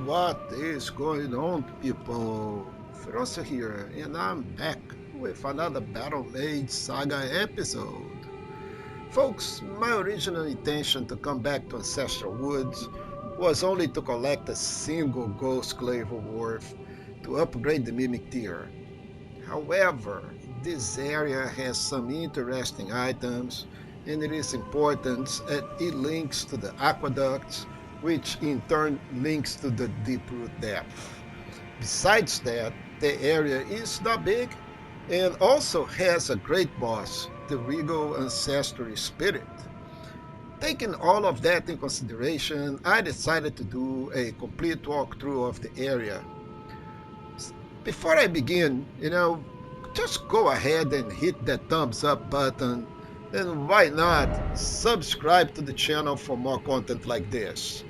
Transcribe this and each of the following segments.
What is going on, people? Feroncio here, and I'm back with another Battle Mage Saga episode. Folks, my original intention to come back to Ancestral Woods was only to collect a single Ghost Clave worth to upgrade the Mimic tier. However, this area has some interesting items, and it is important as it links to the aqueducts, which in turn links to the deep root depth. Besides that, the area is not big and also has a great boss, the Regal Ancestor Spirit. Taking all of that in consideration, I decided to do a complete walkthrough of the area. Before I begin, just go ahead and hit that thumbs up button, and why not subscribe to the channel for more content like this.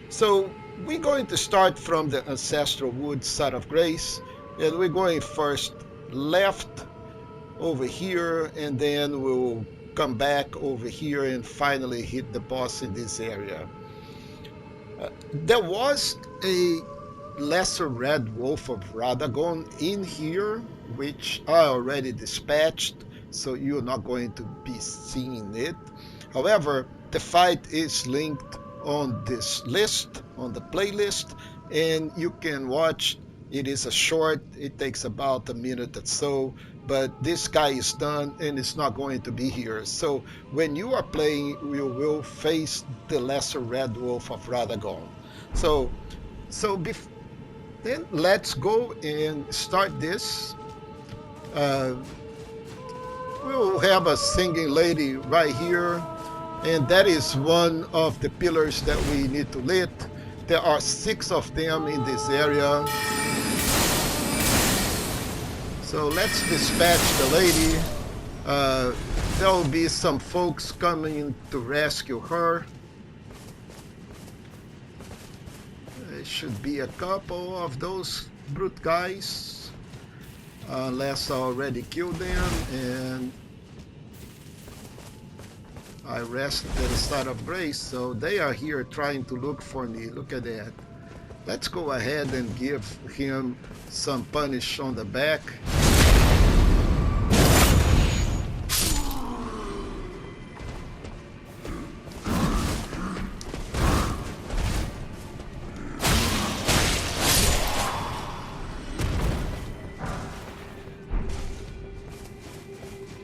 So we're going to start from the Ancestral Woods side of Grace, and we're going first left over here, and then we'll come back over here and finally hit the boss in this area. There was a lesser red wolf of Radagon in here, which I already dispatched, so you're not going to be seeing it. However, the fight is linked on this list, on the playlist, and you can watch. It is a short, it takes about a minute or so, but this guy is done and it's not going to be here. So when you are playing, you will face the lesser red wolf of Radagon. Then let's go and start this. We'll have a singing lady right here, and that is one of the pillars that we need to lit. There are 6 of them in this area. So let's dispatch the lady. There will be some folks coming to rescue her. There should be a couple of those brute guys, unless I already killed them, and I rested at the side of Grace, so they are here trying to look for me. Look at that. Let's go ahead and give him some punish on the back.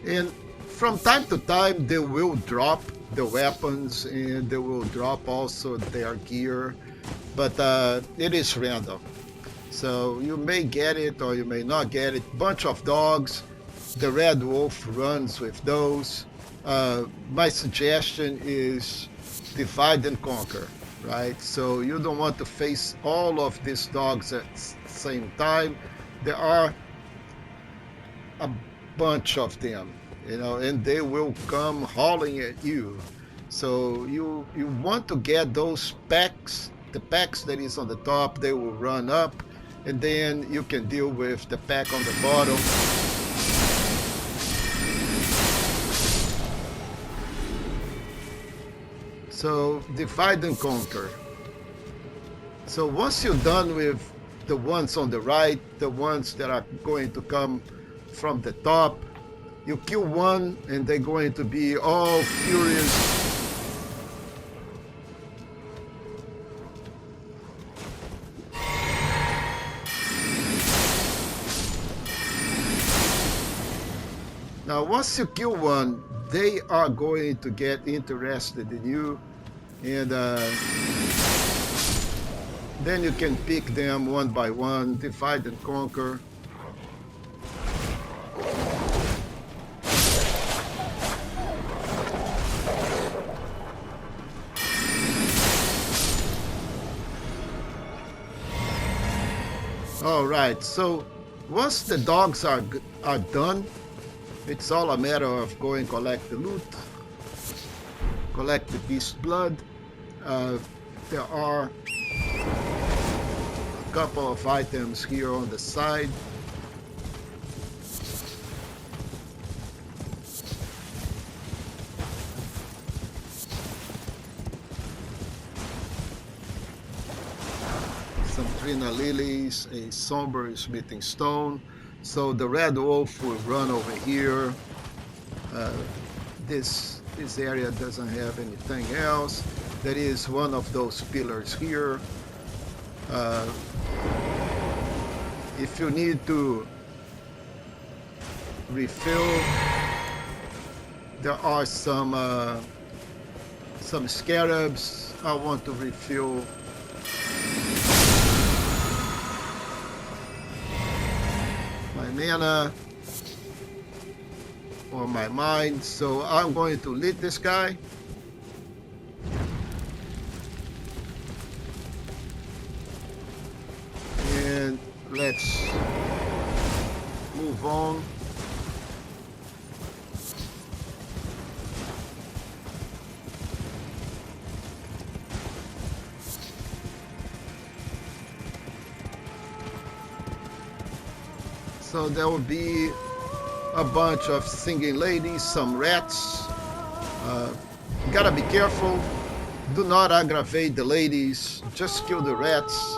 And from time to time, they will drop the weapons and they will drop also their gear, but it is random. So you may get it or you may not get it. Bunch of dogs. The red wolf runs with those. My suggestion is divide and conquer, right? So you don't want to face all of these dogs at the same time. There are a bunch of them, and they will come hauling at you. So you want to get those packs, the packs that is on the top. They will run up, and then you can deal with the pack on the bottom. So divide and conquer. So once you're done with the ones on the right, the ones that are going to come from the top, you kill one and they're going to be all furious. Now once you kill one, they are going to get interested in you, and then you can pick them one by one, divide and conquer. All right, so once the dogs are done, it's all a matter of going collect the loot, collect the beast blood. There are a couple of items here on the side. some Trina lilies, a somber smithing stone. So the red wolf will run over here. This area doesn't have anything else. There is one of those pillars here. If you need to refill, there are some scarabs. I want to refill my mana or my mind, so I'm going to lead this guy. And let's move on. So there will be a bunch of singing ladies, some rats. Gotta be careful. Do not aggravate the ladies. Just kill the rats.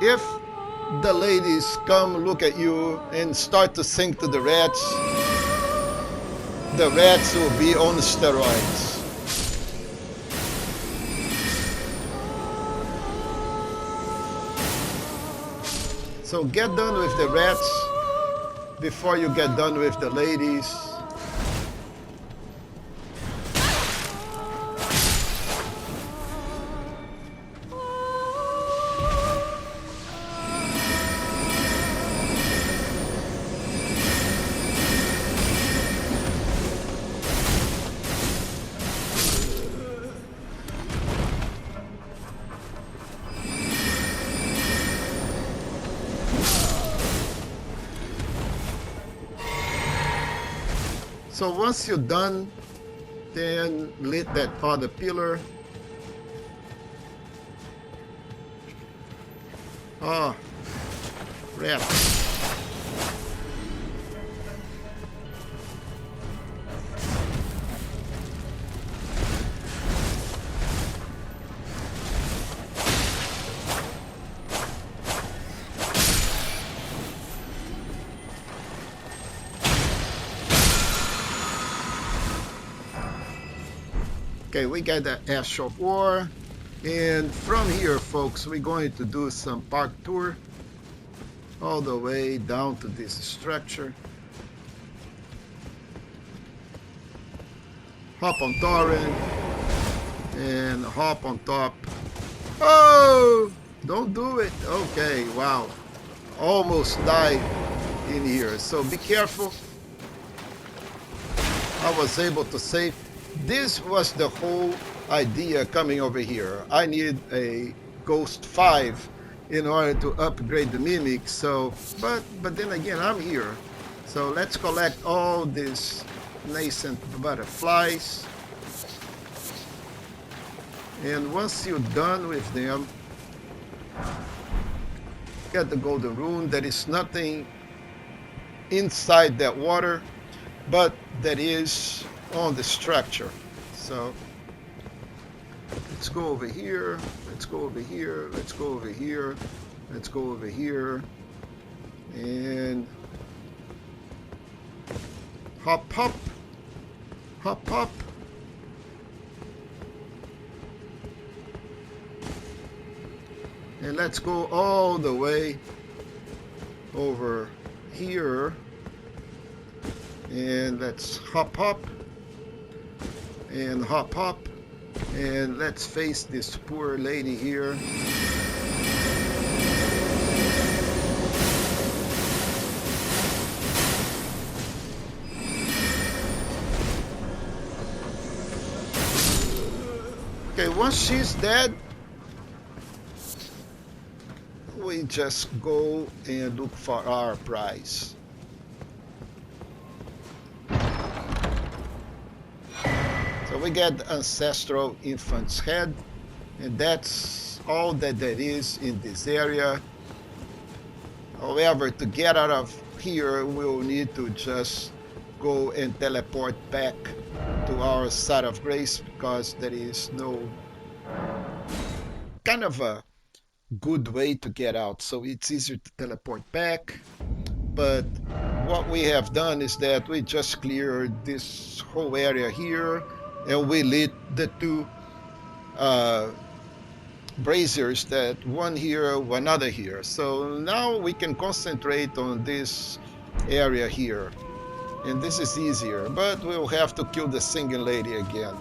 If the ladies come look at you and start to sing to the rats will be on steroids. So get done with the rats before you get done with the ladies. So once you're done, then lit that other pillar. Oh, rat. Okay, we got the Ash of War, and from here, folks, we're going to do some park tour all the way down to this structure. Hop on torrent and hop on top. Oh, don't do it. Okay, wow, almost died in here, so be careful. I was able to save. This was the whole idea coming over here. I need a Ghost 5 in order to upgrade the Mimic. So, but then again, I'm here. So let's collect all these nascent butterflies. And once you're done with them, get the golden rune. There is nothing inside that water, but that is on the structure. So let's go over here, let's go over here, let's go over here, let's go over here, and hop hop hop hop. And let's go all the way over here, and let's hop hop and hop hop, and let's face this poor lady here. Okay, once she's dead, we just go and look for our prize. So we get the ancestral infant's head, and that's all that there is in this area. However, to get out of here, we'll need to just go and teleport back to our side of grace, because there is no kind of a good way to get out. So it's easier to teleport back. But what we have done is that we just cleared this whole area here, and we lit the two braziers, that one here, one other here. So now we can concentrate on this area here, and this is easier, but we'll have to kill the singing lady again,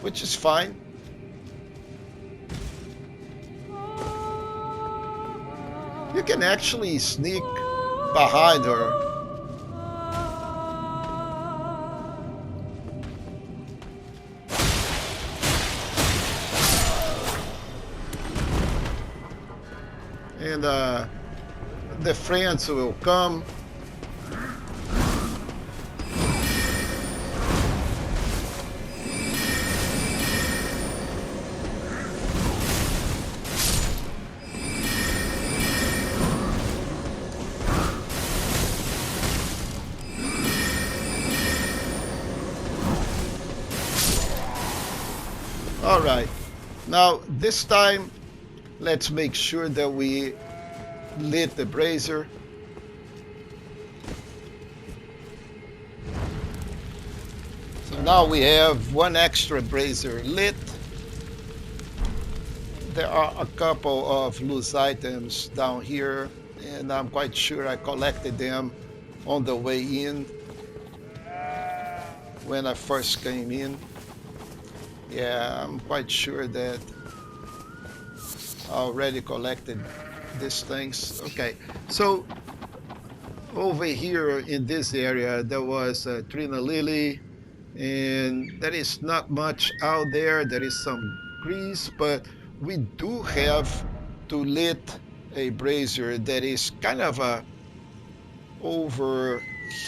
which is fine. You can actually sneak behind her. And the friends will come. All right, now this time let's make sure that we lit the brazier. So now we have one extra brazier lit. There are a couple of loose items down here, and I'm quite sure I collected them on the way in when I first came in. Yeah, I'm quite sure that I already collected these things. Okay, so over here in this area there was a Trina Lily, and there is not much out there. There is some grease, but we do have to lit a brazier that is kind of a over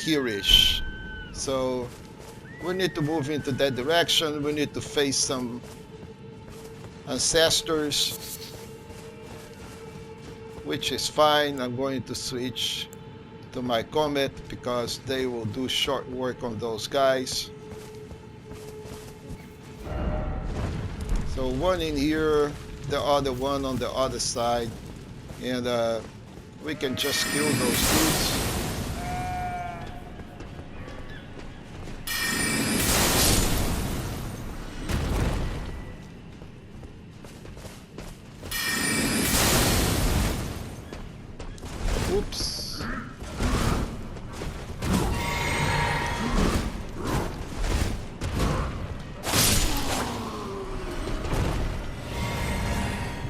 here-ish. So we need to move into that direction. We need to face some ancestors, which is fine. I'm going to switch to my comet because they will do short work on those guys. So one in here, the other one on the other side, and we can just kill those dudes. Oops.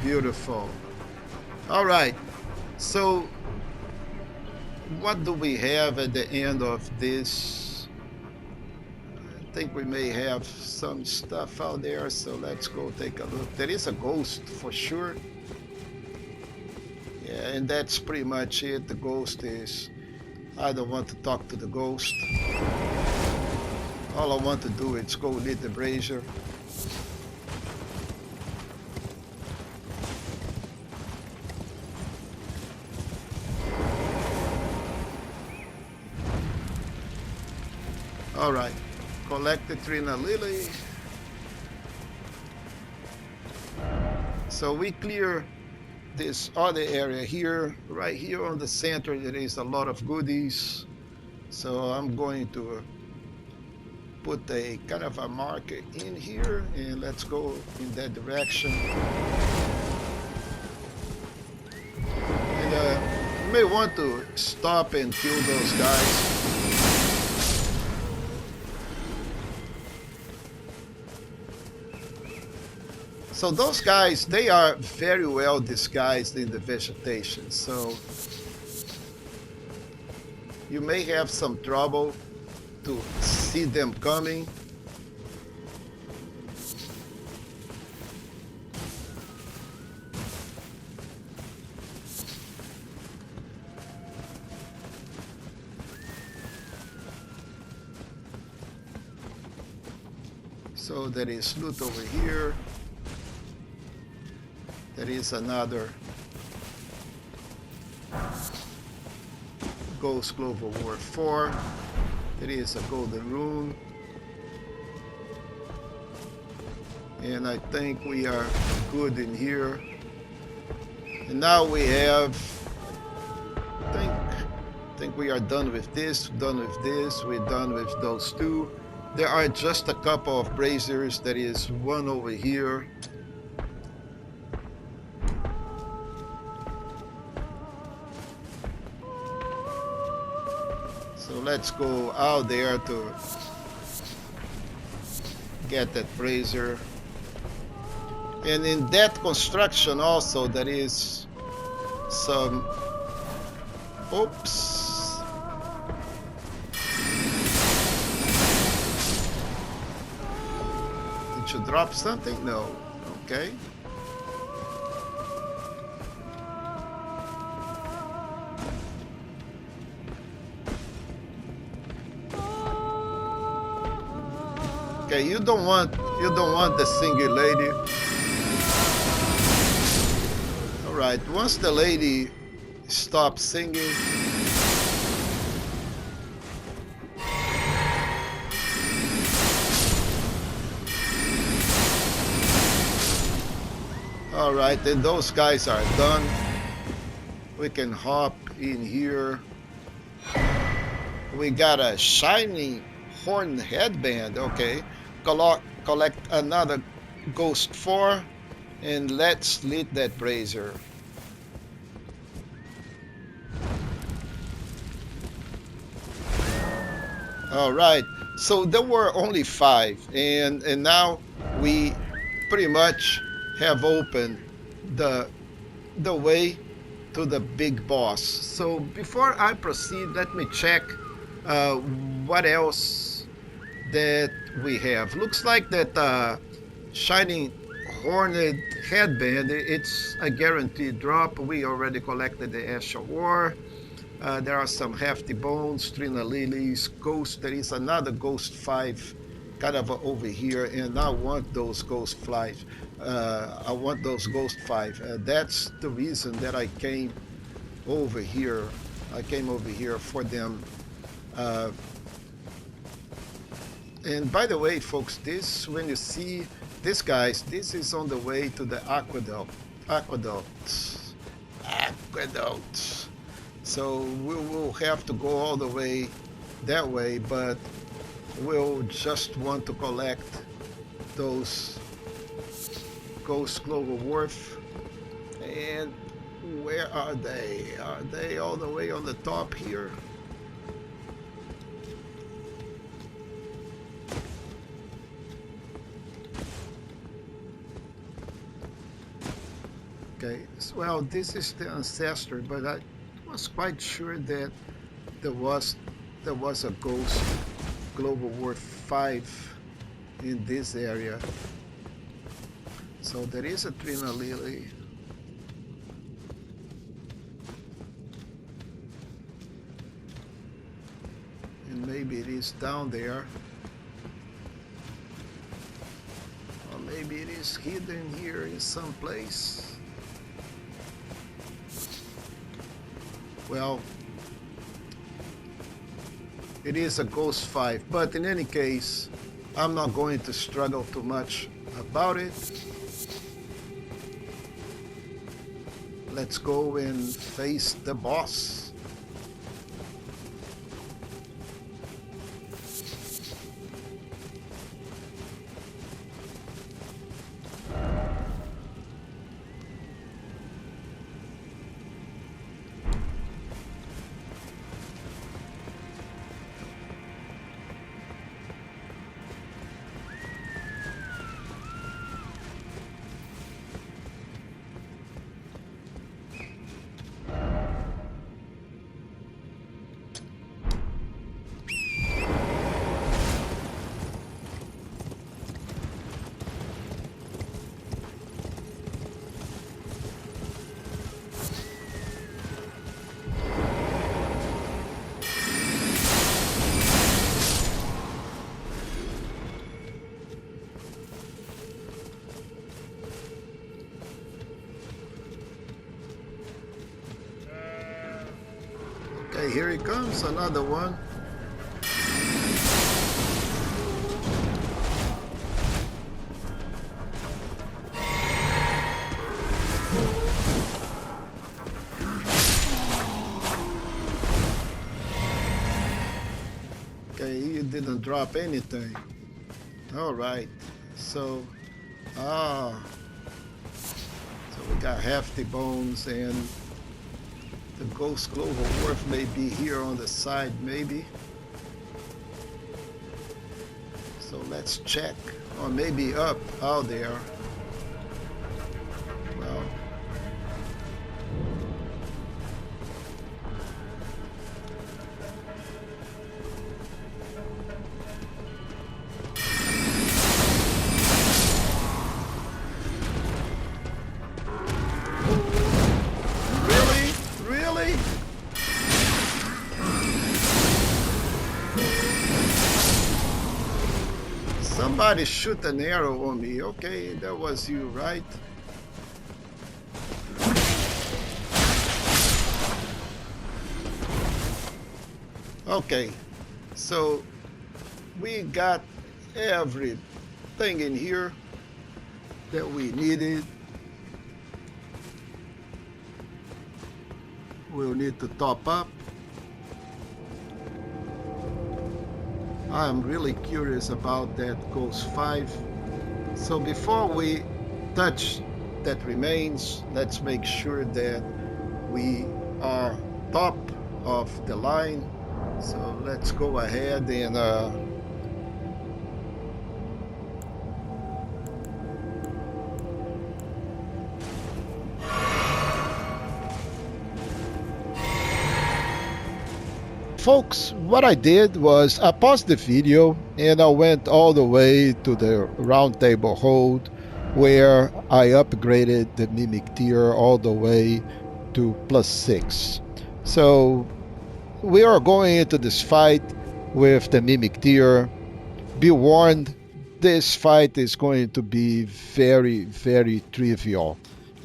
Beautiful. All right. So what do we have at the end of this? I think we may have some stuff out there, so let's go take a look. There is a ghost for sure. Yeah, and that's pretty much it. The ghost is, I don't want to talk to the ghost. All I want to do is go lit the brazier. All right, collect the Trina Lily. So we clear this other area here. Right here on the center there is a lot of goodies, so I'm going to put a kind of a marker in here, and let's go in that direction. And you may want to stop and kill those guys. So those guys, they are very well disguised in the vegetation, so you may have some trouble to see them coming. So there is loot over here. There is another Ghost Global War 4. It is a golden rune. And I think we are good in here. And now we have, I think we are done with this, we're done with those two. There are just a couple of braziers. There is one over here. So let's go out there to get that brazier. And in that construction also there is some, oops. Did you drop something? No. Okay. Okay, you don't want the singing lady. All right, once the lady stops singing, all right, then those guys are done. We can hop in here. We got a shiny horn headband. Okay, collect another ghost 4 and let's lit that brazier. All right, so there were only 5 and now we pretty much have opened the way to the big boss. So before I proceed, let me check what else that we have. Looks like that shining horned headband, it's a guaranteed drop. We already collected the Ash of War. There are some hefty bones, Trina lilies, ghost. There is another ghost 5 kind of over here, and I want those ghost 5. I want those ghost 5. That's the reason that I came over here. I came over here for them. And by the way, folks, this, when you see this, guys, this is on the way to the aqueducts. So we will have to go all the way that way, but we'll just want to collect those Ghost Global Wharf. And where are they? Are they all the way on the top here? Okay, well, this is the Ancestor, but I was quite sure that there was a Ghost Global War 5 in this area. So there is a Trina Lily. And maybe it is down there. Or maybe it is hidden here in some place. Well, it is a Ghost 5, but in any case, I'm not going to struggle too much about it. Let's go and face the boss. Okay, here he comes, another one. Okay, you didn't drop anything. All right, so we got hefty bones, and the ghost clover wharf may be here on the side, maybe. So let's check, or maybe up out there. Well, somebody shoot an arrow on me. Okay, that was you, right? Okay, so we got everything in here that we needed. We'll need to top up. I'm really curious about that Ghost 5. So before we touch that remains, let's make sure that we are top of the line. So let's go ahead and folks, what I did was I paused the video and I went all the way to the round table hold where I upgraded the mimic tier all the way to +6. So we are going into this fight with the mimic tier. Be warned, this fight is going to be very, very trivial.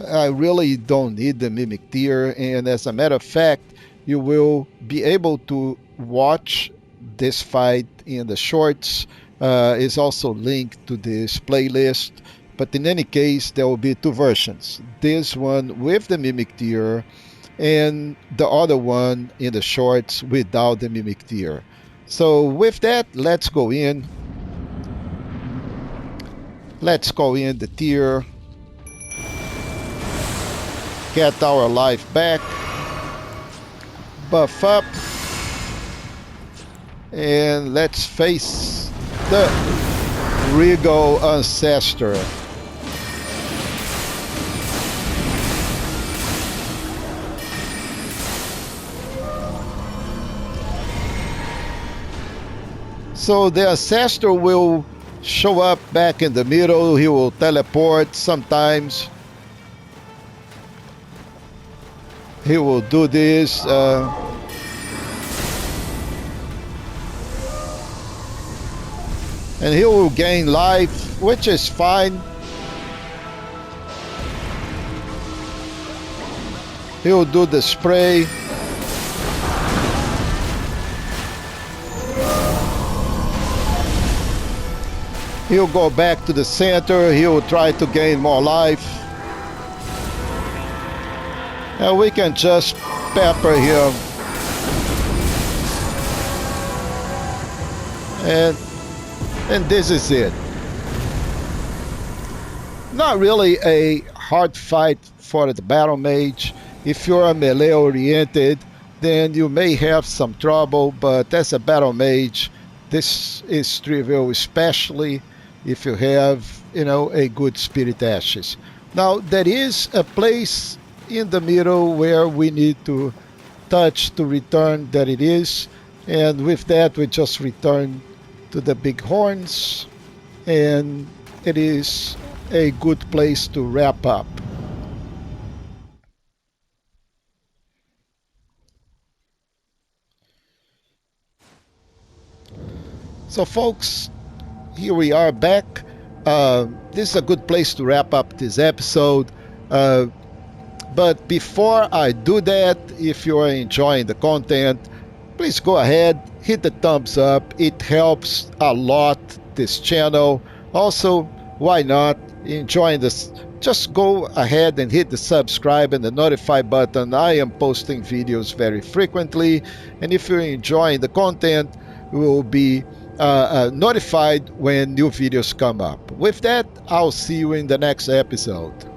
I really don't need the mimic tier, and as a matter of fact, you will be able to watch this fight in the shorts. It's also linked to this playlist. But in any case, there will be two versions. This one with the mimic tier and the other one in the shorts without the mimic tier. So with that, let's go in. Let's go in the tier. Get our life back. Buff up, and let's face the Regal Ancestor. So the Ancestor will show up back in the middle. He will teleport sometimes. He will do this. And he will gain life, which is fine. He will do the spray. He'll go back to the center. He will try to gain more life. And we can just pepper him. And this is it. Not really a hard fight for the Battle Mage. If you're a melee oriented, then you may have some trouble, but as a Battle Mage, this is trivial, especially if you have, a good Spirit Ashes. Now, there is a place in the middle where we need to touch to return that it is, and with that we just return to the big horns, and it is a good place to wrap up. So folks, here we are back. This is a good place to wrap up this episode. But before I do that, if you are enjoying the content, please go ahead, hit the thumbs up. It helps a lot this channel. Also, why not enjoying this? Just go ahead and hit the subscribe and the notify button. I am posting videos very frequently, and if you're enjoying the content, you will be notified when new videos come up. With that, I'll see you in the next episode.